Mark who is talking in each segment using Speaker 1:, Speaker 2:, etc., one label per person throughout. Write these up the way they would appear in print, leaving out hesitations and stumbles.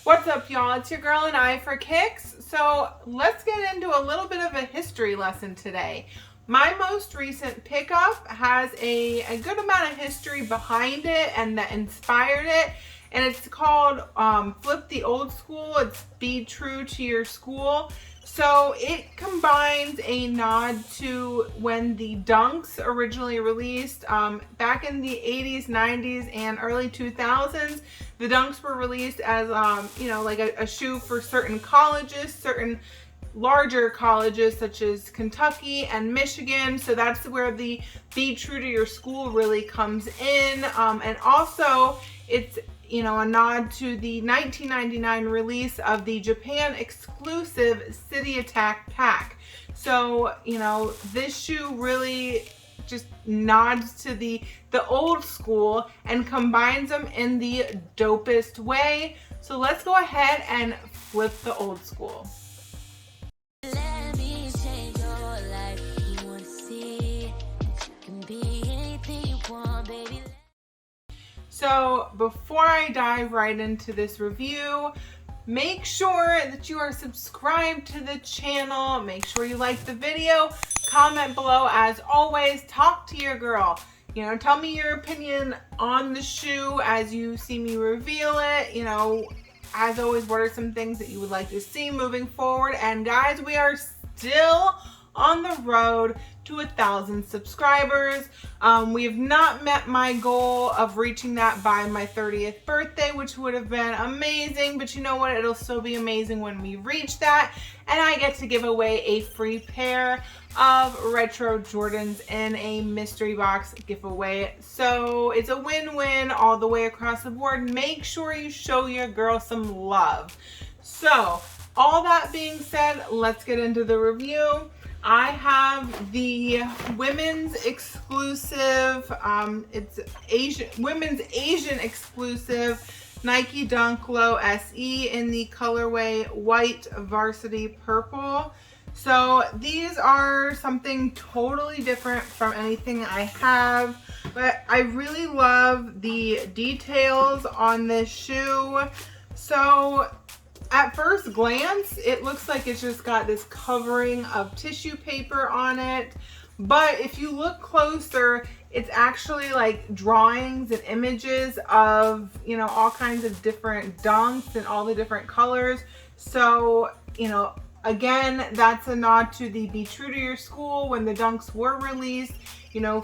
Speaker 1: What's up, y'all? It's your girl AnEyeIVKicks. So let's get into a little bit of a history lesson today. My most recent pickup has a good amount of history behind it and that inspired it. And it's called Flip the Old School. It's Be True to Your School. So it combines a nod to when the Dunks originally released back in the 80s, 90s, and early 2000s. The Dunks were released as, like a shoe for certain colleges, certain larger colleges such as Kentucky and Michigan. So that's where the Be True to Your School really comes in. And also it's a nod to the 1999 release of the Japan exclusive City Attack pack. So, this shoe really just nods to the old school and combines them in the dopest way. So let's go ahead and flip the old school.
Speaker 2: Let me change your life. You want to see that you can be anything you want, baby.
Speaker 1: So before I dive right into this review, make sure that you are subscribed to the channel. Make sure you like the video. Comment below as always. Talk to your girl. Tell me your opinion on the shoe as you see me reveal it. As always, what are some things that you would like to see moving forward? And guys, we are still on the road to 1,000 subscribers. We have not met my goal of reaching that by my 30th birthday, which would have been amazing, but you know what? It'll still be amazing when we reach that, and I get to give away a free pair of retro Jordans in a mystery box giveaway. So it's a win-win all the way across the board. Make sure you show your girl some love. So all that being said, let's get into the review. I have the women's exclusive, it's women's Asian exclusive Nike Dunk Low SE in the colorway white varsity purple. So these are something totally different from anything I have, but I really love the details on this shoe. So at first glance, it looks like it's just got this covering of tissue paper on it. But if you look closer, it's actually like drawings and images of, all kinds of different dunks and all the different colors. So, again, that's a nod to the Be True to Your School when the dunks were released,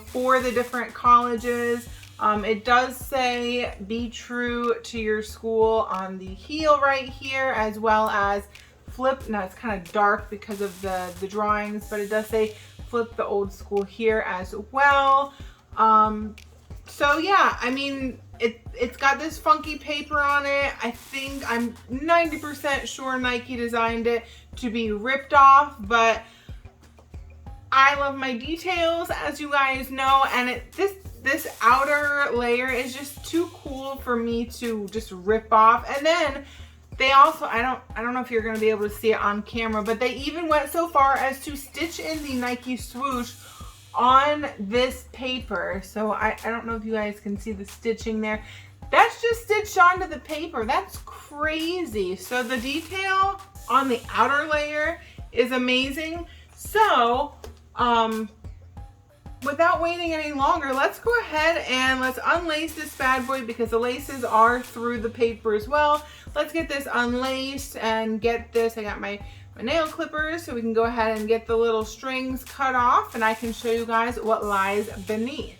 Speaker 1: for the different colleges. It does say Be True to Your School on the heel right here, as well as flip. Now it's kind of dark because of the drawings, but it does say Flip the Old School here as well. So yeah, it's got this funky paper on it. I'm 90% sure Nike designed it to be ripped off, but I love my details, as you guys know, and this outer layer is just too cool for me to just rip off. And then they also, I don't know if you're going to be able to see it on camera, but they even went so far as to stitch in the Nike swoosh on this paper. So I don't know if you guys can see the stitching there. That's just stitched onto the paper. That's crazy. So the detail on the outer layer is amazing. So, without waiting any longer, let's go ahead and let's unlace this bad boy because the laces are through the paper as well. Let's get this unlaced and get this. I got my nail clippers so we can go ahead and get the little strings cut off and I can show you guys what lies beneath.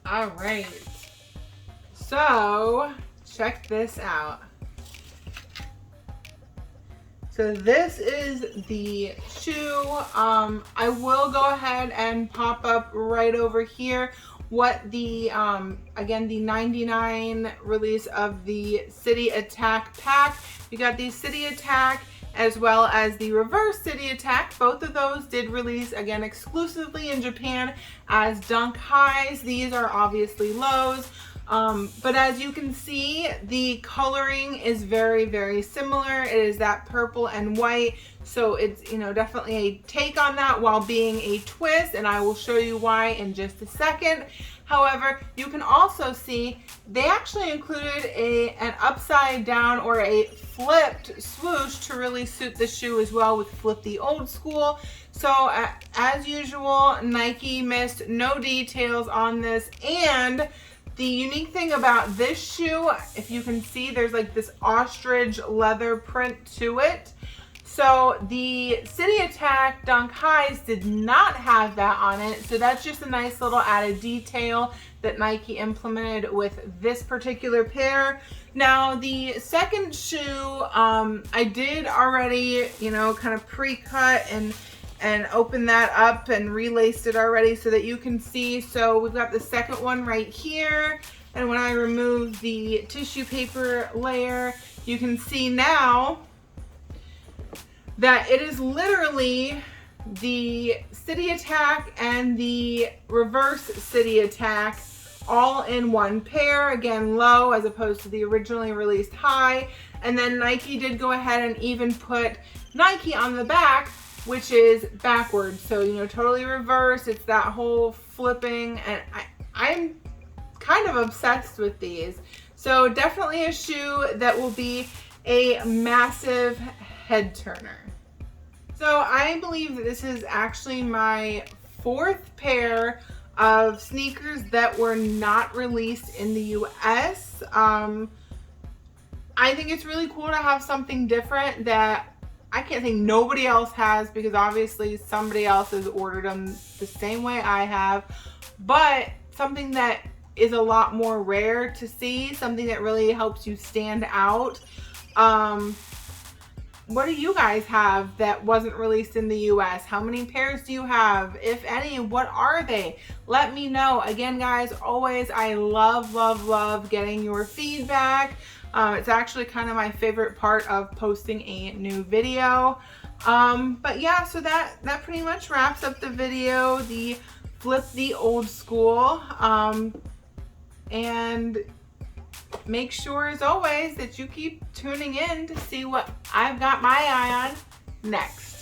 Speaker 1: All right. So check this out. So this is the shoe. I will go ahead and pop up right over here what the, again, the 99 release of the City Attack pack. You got the City Attack as well as the Reverse City Attack. Both of those did release, again, exclusively in Japan as Dunk Highs. These are obviously lows. But as you can see, the coloring is very, very similar. It is that purple and white. So it's, you know, definitely a take on that while being a twist, and I will show you why in just a second. However, you can also see they actually included an upside down or a flipped swoosh to really suit the shoe as well with Flip the Old School. So as usual, Nike missed no details on this, and the unique thing about this shoe, if you can see, there's like this ostrich leather print to it. So the City Attack Dunk Highs did not have that on it. So that's just a nice little added detail that Nike implemented with this particular pair. Now the second shoe, I did already, you know, kind of pre-cut and open that up and relaced it already so that you can see. So we've got the second one right here, and when I remove the tissue paper layer, you can see now that it is literally the City Attack and the Reverse City Attack all in one pair. Again, low as opposed to the originally released high. And then Nike did go ahead and even put Nike on the back, which is backwards. So, you know, totally reverse. It's that whole flipping, and I'm kind of obsessed with these. So definitely a shoe that will be a massive head turner. So I believe that this is actually my fourth pair of sneakers that were not released in the US. I think it's really cool to have something different that I can't think nobody else has, because obviously somebody else has ordered them the same way I have, but something that is a lot more rare to see, something that really helps you stand out. What do you guys have that wasn't released in the US? How many pairs do you have? If any, what are they? Let me know. Again, guys, always, I love, love, love getting your feedback. It's actually kind of my favorite part of posting a new video. But yeah, so that pretty much wraps up the video, the Flip the Old School. And make sure, as always, that you keep tuning in to see what I've got my eye on next.